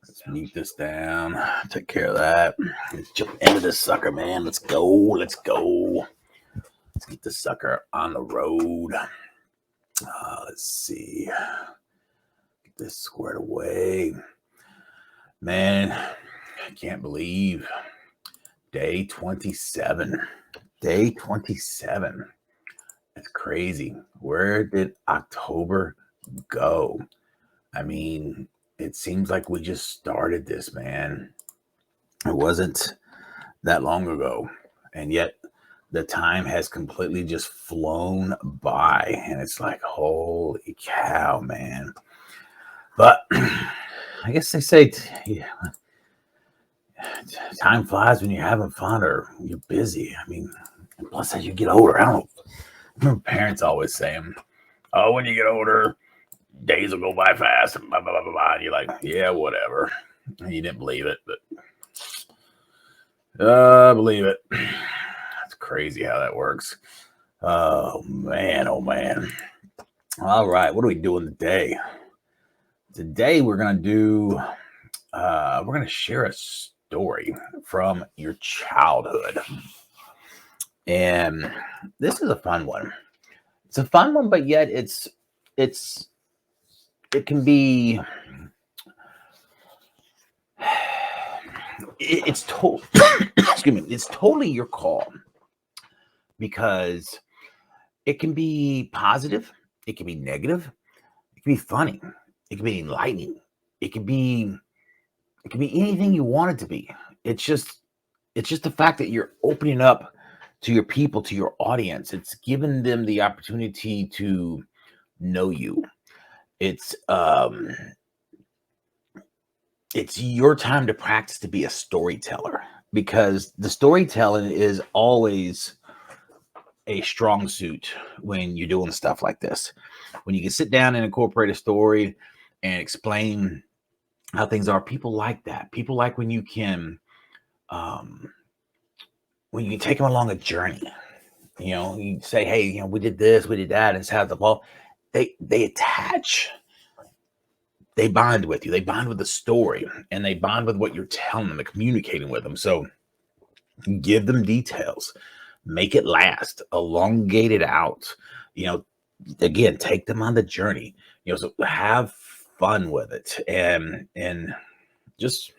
Let's mute this down. Take care of that. Let's jump into this sucker, man. Let's go. Let's go. Let's get this sucker on the road. Let's see. Get this squared away. Man, I can't believe day 27. Day 27. That's crazy. Where did October go? I mean, it seems like we just started this, man. It wasn't that long ago. And yet the time has completely just flown by. And it's like, holy cow, man. But I guess they say time flies when you're having fun or you're busy. I mean, plus as you get older, I don't know. I remember parents always saying, oh, when you get older, days will go by fast and blah, blah, blah, blah, blah. And you're like, yeah, whatever. And you didn't believe it, but believe it. It's crazy how that works. Oh, man. Oh, man. All right. What are we doing today? Today, we're going to do, we're going to share a story from your childhood. And this is a fun one. It's a fun one, but yet it can be, it's excuse me, it's totally your call, because it can be positive, it can be negative, it can be funny, it can be enlightening, it can be anything you want it to be. It's just the fact that you're opening up to your people, to your audience. It's giving them the opportunity to know you. It's your time to practice to be a storyteller, because the storytelling is always a strong suit when you're doing stuff like this. When you can sit down and incorporate a story and explain how things are, people like that. People like when you can take them along a journey. You know, you say, hey, you know, we did this, we did that, and it's how the ball. They attach. They bond with you. They bond with the story, and they bond with what you're telling them and communicating with them. So give them details, make it last, elongate it out. You know, again, take them on the journey. You know, so have fun with it, and just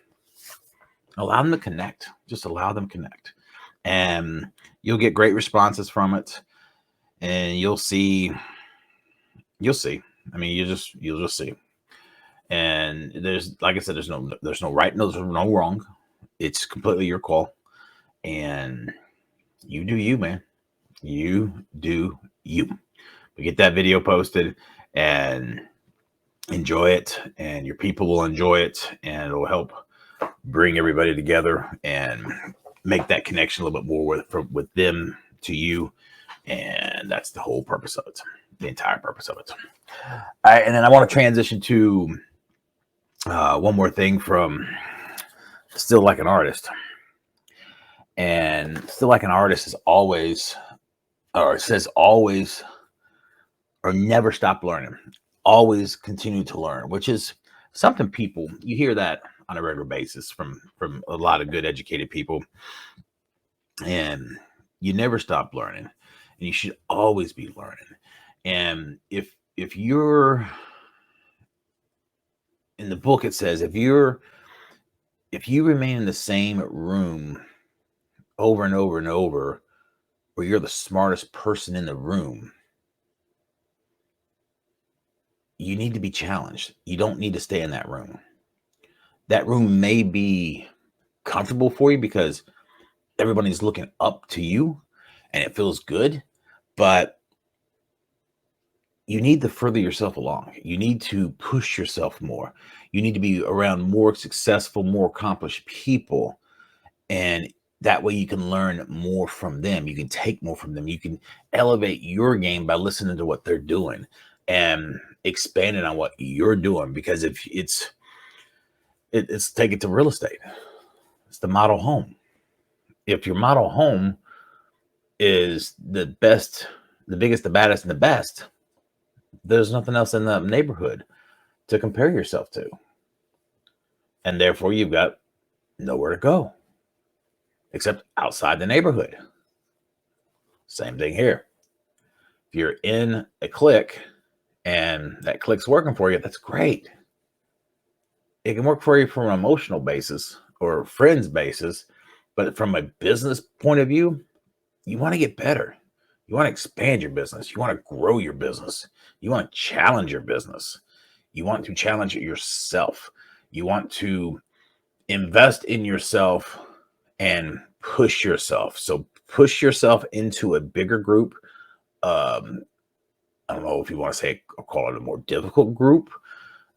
allow them to connect. Just allow them to connect, and you'll get great responses from it, and you'll see. I mean, you'll just see. And there's, like I said, there's no right, there's no wrong. It's completely your call, and you do you, man. You do you. We get that video posted and enjoy it, and your people will enjoy it, and it'll help bring everybody together and make that connection a little bit more with them to you. And that's the whole purpose of it, the entire purpose of it. All right, and then I want to transition to one more thing from Still Like an Artist. And Still Like an Artist is always, or it says always, or never stop learning. Always continue to learn, which is something people, you hear that on a regular basis from a lot of good educated people. And you never stop learning, and you should always be learning. And if you're, in the book, it says, if you remain in the same room over and over and over, or you're the smartest person in the room, you need to be challenged. You don't need to stay in that room. That room may be comfortable for you because everybody's looking up to you and it feels good, but you need to further yourself along. You need to push yourself more. You need to be around more successful, more accomplished people. And that way you can learn more from them. You can take more from them. You can elevate your game by listening to what they're doing and expanding on what you're doing. Because if it's take it to real estate. It's the model home. If your model home is the best, the biggest, the baddest, and the best, there's nothing else in the neighborhood to compare yourself to. And therefore, you've got nowhere to go except outside the neighborhood. Same thing here. If you're in a clique and that clique's working for you, that's great. It can work for you from an emotional basis or a friend's basis, but from a business point of view, you want to get better. You want to expand your business. You want to grow your business. You want to challenge your business. You want to challenge yourself. You want to invest in yourself and push yourself. So push yourself into a bigger group. I don't know if you want to say or call it a more difficult group.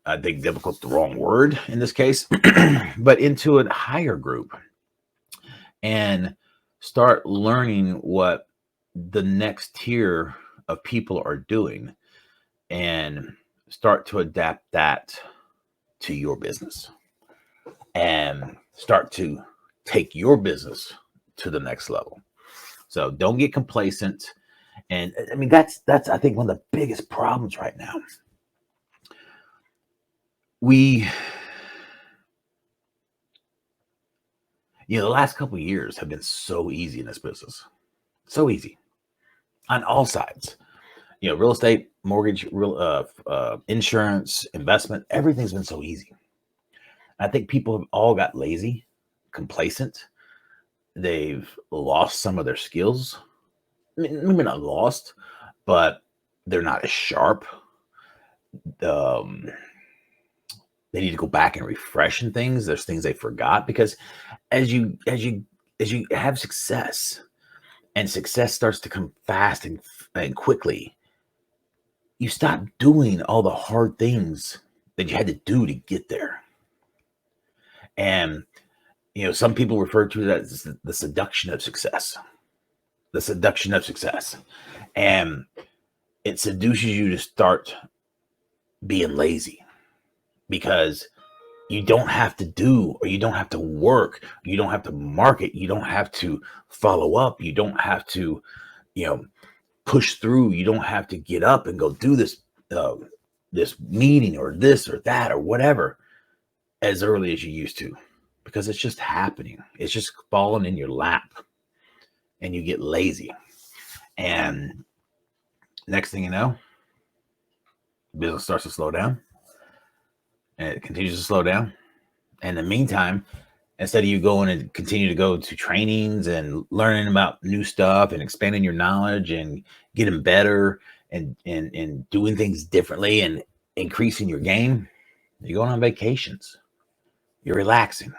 I think difficult's the wrong word in this case, but into a higher group and start learning what the next tier of people are doing and start to adapt that to your business and start to take your business to the next level. So don't get complacent. And I mean, that's I think one of the biggest problems right now. The last couple of years have been so easy in this business. So easy on all sides. Real estate, mortgage, insurance, investment, everything's been so easy. I think people have all got lazy, complacent. They've lost some of their skills. I mean, maybe not lost, but they're not as sharp. They need to go back and refreshen things. There's things they forgot because as you have success and success starts to come fast and quickly, you stop doing all the hard things that you had to do to get there. And some people refer to that as the seduction of success. The seduction of success. And it seduces you to start being lazy because you don't have to do, or you don't have to work, you don't have to market, you don't have to follow up, you don't have to, push through, you don't have to get up and go do this meeting or this or that or whatever as early as you used to, because it's just happening. It's just falling in your lap and you get lazy. And next thing you know, business starts to slow down. And it continues to slow down. And in the meantime, instead of you going and continue to go to trainings and learning about new stuff and expanding your knowledge and getting better and doing things differently and increasing your game, you're going on vacations. You're relaxing.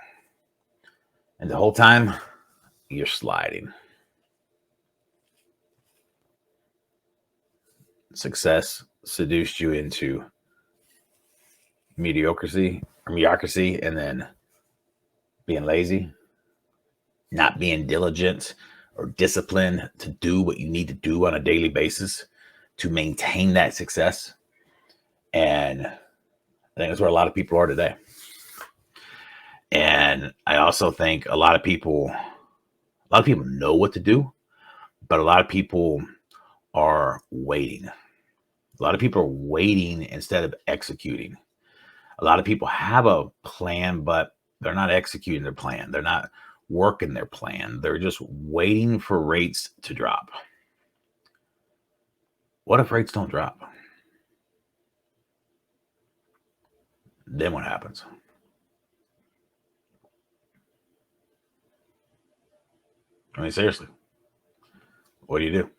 And the whole time, you're sliding. Success seduced you into mediocrity, and then being lazy, not being diligent or disciplined to do what you need to do on a daily basis to maintain that success. And I think that's where a lot of people are today. And I also think a lot of people know what to do, but a lot of people are waiting. A lot of people are waiting instead of executing. A lot of people have a plan, but they're not executing their plan. They're not working their plan. They're just waiting for rates to drop. What if rates don't drop? Then what happens? I mean, seriously, what do you do?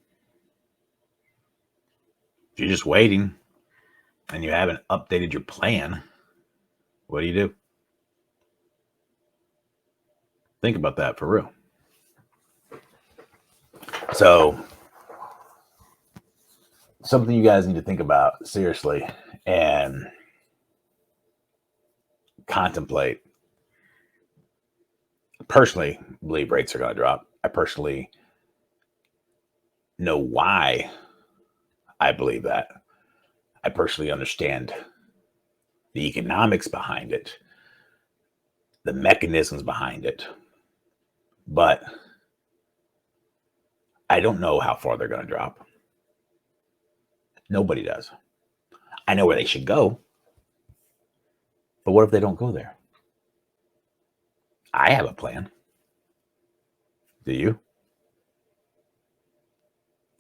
If you're just waiting and you haven't updated your plan, what do you do? Think about that for real. So, something you guys need to think about seriously and contemplate. I personally believe rates are going to drop. I personally know why I believe that. I personally understand the economics behind it, the mechanisms behind it, but I don't know how far they're going to drop. Nobody does. I know where they should go, but what if they don't go there? I have a plan. Do you?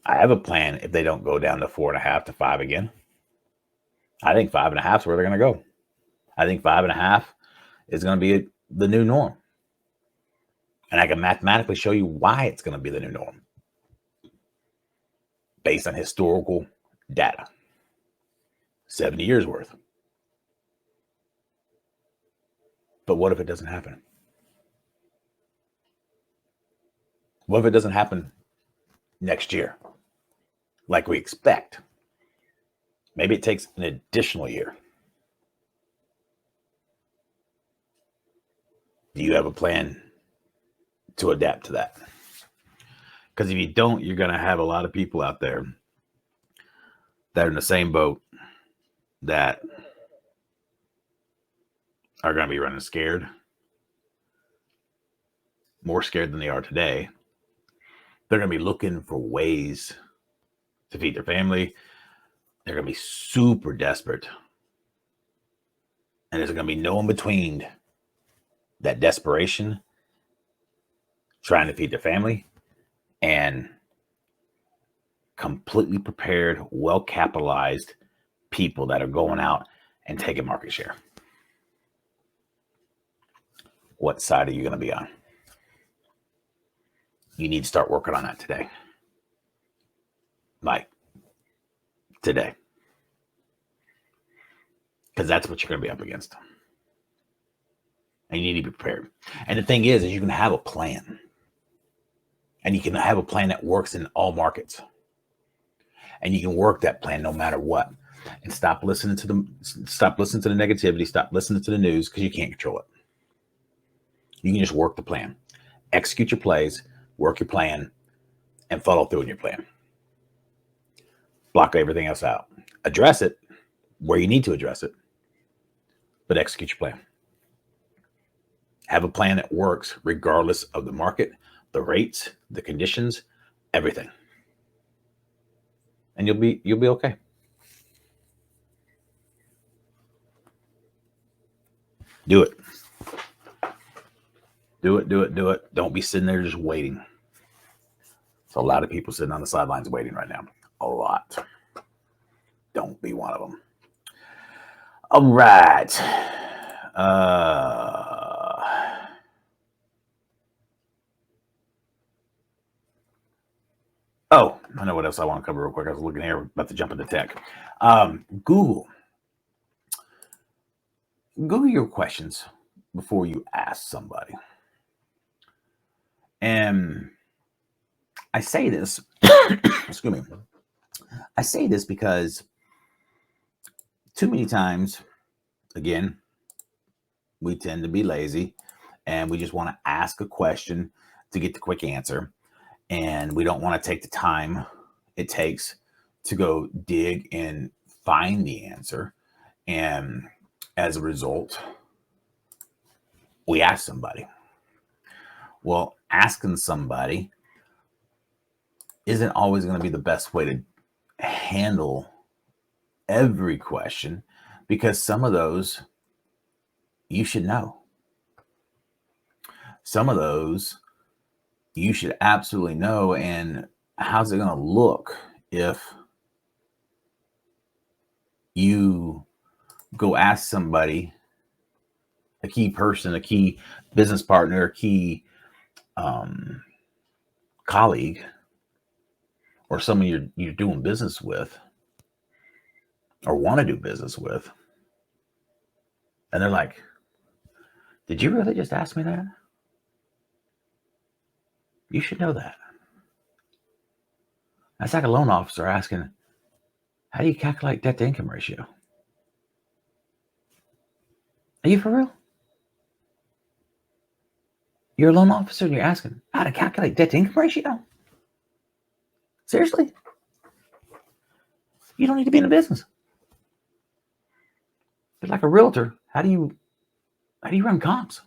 I have a plan if they don't go down to 4.5 to 5 again. I think 5.5 is where they're going to go. I think 5.5 is going to be the new norm. And I can mathematically show you why it's going to be the new norm based on historical data. 70 years worth. But what if it doesn't happen? What if it doesn't happen next year like we expect? Maybe it takes an additional year. Do you have a plan to adapt to that? Because if you don't, you're going to have a lot of people out there that are in the same boat that are going to be running scared, more scared than they are today. They're going to be looking for ways to feed their family. They're going to be super desperate. And there's going to be no in between that desperation, trying to feed their family, and completely prepared, well-capitalized people that are going out and taking market share. What side are you going to be on? You need to start working on that today. Like today. Because that's what you're going to be up against. And you need to be prepared. And the thing is you can have a plan. And you can have a plan that works in all markets. And you can work that plan no matter what. And stop listening to the negativity, stop listening to the news, because you can't control it. You can just work the plan. Execute your plays, work your plan, and follow through in your plan. Block everything else out. Address it where you need to address it, but execute your plan. Have a plan that works regardless of the market, the rates, the conditions, everything. And you'll be okay. Do it. Do it. Don't be sitting there just waiting. There's a lot of people sitting on the sidelines waiting right now. A lot. Don't be one of them. All right. Oh, I know what else I want to cover real quick. I was looking here, about to jump into tech. Google your questions before you ask somebody. And I say this, excuse me. I say this because too many times, again, we tend to be lazy and we just want to ask a question to get the quick answer. And we don't want to take the time it takes to go dig and find the answer. And as a result, we ask somebody. Well, asking somebody isn't always going to be the best way to handle every question, because some of those you should know. Some of those you should absolutely know. And how's it going to look if you go ask somebody, a key person, a key business partner, a key colleague, or someone you're doing business with or want to do business with, and they're like, did you really just ask me that? You should know that. That's like a loan officer asking, how do you calculate debt to income ratio? Are you for real? You're a loan officer and you're asking how to calculate debt to income ratio? Seriously? You don't need to be in the business. But like a realtor, how do you run comps?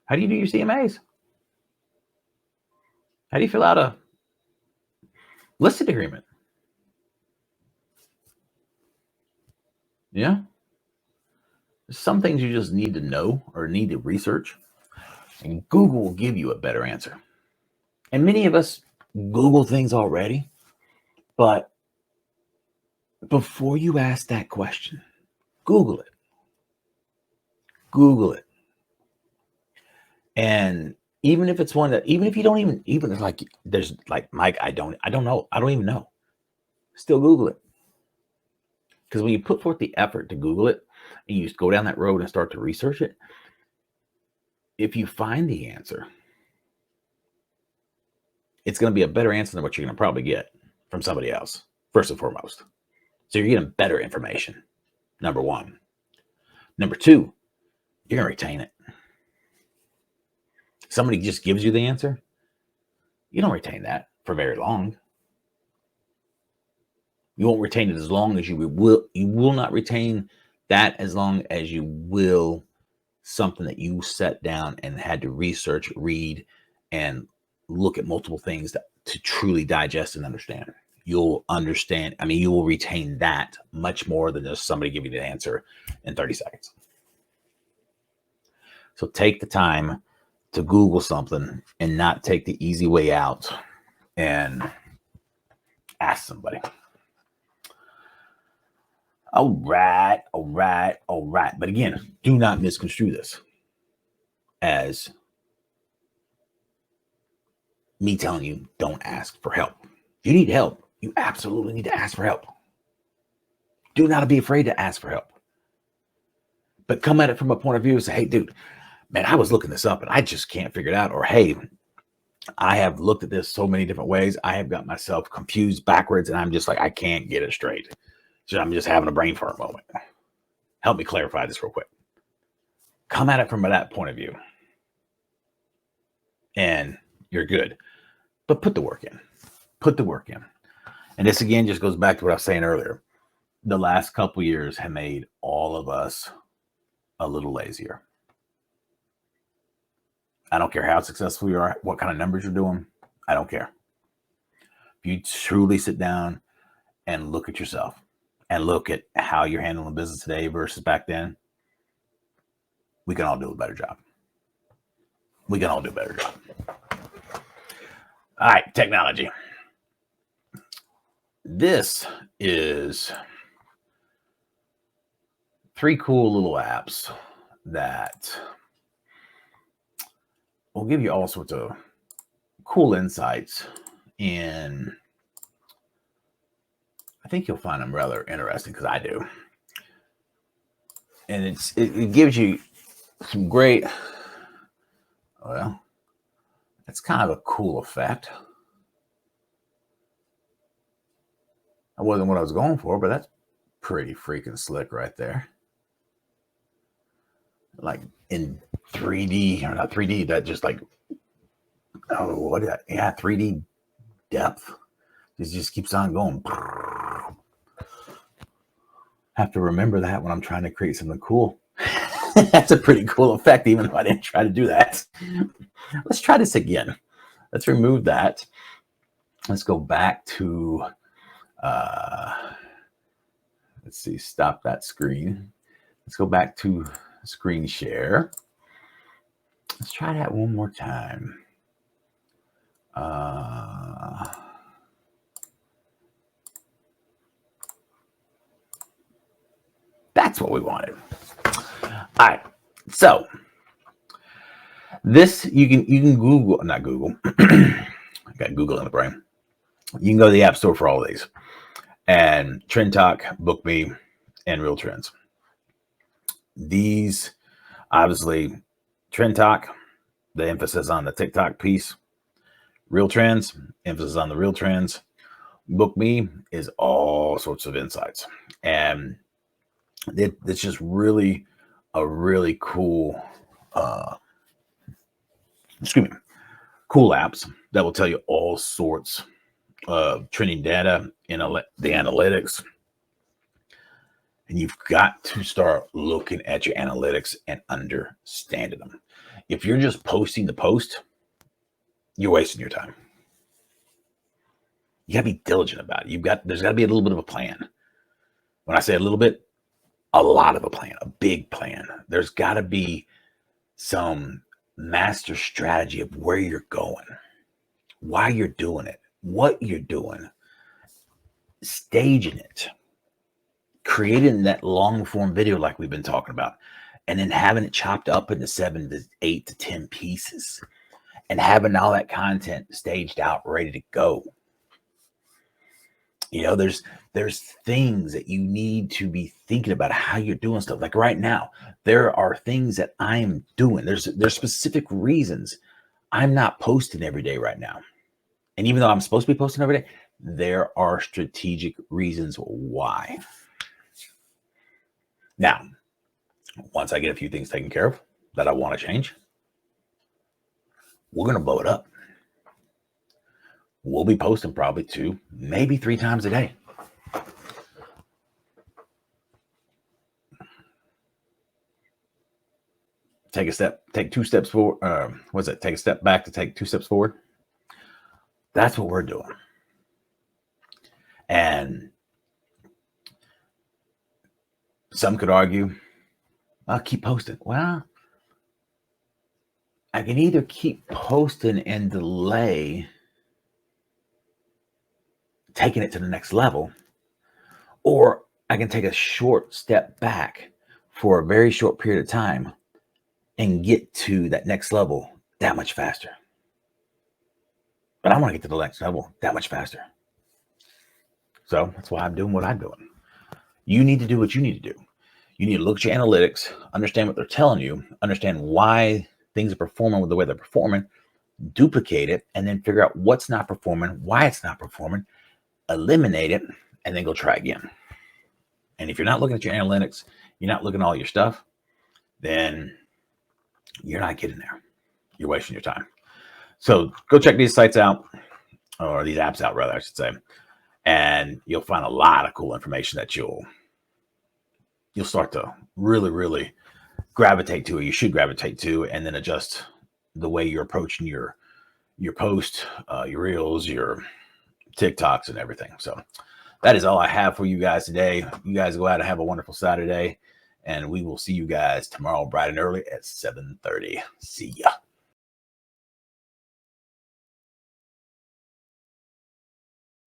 How do you do your CMAs? How do you fill out a listed agreement? Yeah. Some things you just need to know or need to research, and Google will give you a better answer. And many of us Google things already, but before you ask that question, Google it. Google it. And even if it's one that, even if you don't even like, there's like, Mike, I don't know. I don't even know. Still Google it. Because when you put forth the effort to Google it and you just go down that road and start to research it, if you find the answer, it's going to be a better answer than what you're going to probably get from somebody else, first and foremost. So you're getting better information, number one. Number two, you're going to retain it. Somebody just gives you the answer, you don't retain that for very long. You won't retain it as long as you will. You will not retain that as long as you will something that you sat down and had to research, read, and look at multiple things to truly digest and understand. You'll understand. I mean, you will retain that much more than just somebody giving you the answer in 30 seconds. So take the time to Google something and not take the easy way out and ask somebody. All right. But again, do not misconstrue this as me telling you don't ask for help. You need help. You absolutely need to ask for help. Do not be afraid to ask for help. But come at it from a point of view and say, hey, dude, man, I was looking this up and I just can't figure it out. Or, hey, I have looked at this so many different ways. I have got myself confused backwards and I'm just like, I can't get it straight. So I'm just having a brain fart moment. Help me clarify this real quick. Come at it from that point of view. And you're good. But put the work in. Put the work in. And this again just goes back to what I was saying earlier. The last couple years have made all of us a little lazier. I don't care how successful you are, what kind of numbers you're doing. I don't care. If you truly sit down and look at yourself and look at how you're handling business today versus back then, we can all do a better job. We can all do a better job. All right, technology. This is 3 cool little apps that will give you all sorts of cool insights, and I think you'll find them rather interesting because I do. And it gives you some great, well, it's kind of a cool effect. That wasn't what I was going for, but that's pretty freaking slick right there. Like in 3D, or not 3D, that just like, oh, what is that? Yeah, 3D depth. It just keeps on going. Have to remember that when I'm trying to create something cool. That's a pretty cool effect, even if I didn't try to do that. Let's try this again. Let's remove that. Let's go back to, let's see, stop that screen. Let's go back to screen share. Let's try that one more time. That's what we wanted. All right. So this you can Google, not Google. I got Google in the brain. You can go to the App Store for all of these. And Trend Talk, Book Me, and Real Trends. These, obviously, Trend Talk, the emphasis on the TikTok piece. Real Trends, emphasis on the real trends. Book Me is all sorts of insights. And it's just really a really cool, cool apps that will tell you all sorts of trending data in the analytics. And you've got to start looking at your analytics and understanding them. If you're just posting the post, you're wasting your time. You got to be diligent about it. There's got to be a little bit of a plan. When I say a little bit, a lot of a plan, a big plan. There's got to be some master strategy of where you're going, why you're doing it, what you're doing, staging it, creating that long form video like we've been talking about, and then having it chopped up into 7 to 8 to 10 pieces and having all that content staged out, ready to go. You know, there's things that you need to be thinking about how you're doing stuff. Like right now, there are things that I'm doing. There's specific reasons I'm not posting every day right now. And even though I'm supposed to be posting every day, there are strategic reasons why. Now, once I get a few things taken care of that I want to change, we're going to blow it up. We'll be posting probably 2, maybe 3 times a day. Take 2 steps forward. Take a step back to take 2 steps forward. That's what we're doing. And some could argue, I'll keep posting. Well, I can either keep posting and delay taking it to the next level, or I can take a short step back for a very short period of time and get to that next level that much faster. But I want to get to the next level that much faster. So that's why I'm doing what I'm doing. You need to do what you need to do. You need to look at your analytics, understand what they're telling you, understand why things are performing the way they're performing, duplicate it, and then figure out what's not performing, why it's not performing, eliminate it, and then go try again. And if you're not looking at your analytics, you're not looking at all your stuff, then you're not getting there. You're wasting your time. So go check these sites out, or these apps out, rather, I should say. And you'll find a lot of cool information that you'll start to really, really gravitate to, or you should gravitate to, and then adjust the way you're approaching your post, your reels, your TikToks, and everything. So that is all I have for you guys today. You guys go out and have a wonderful Saturday, and we will see you guys tomorrow bright and early at 7:30. See ya.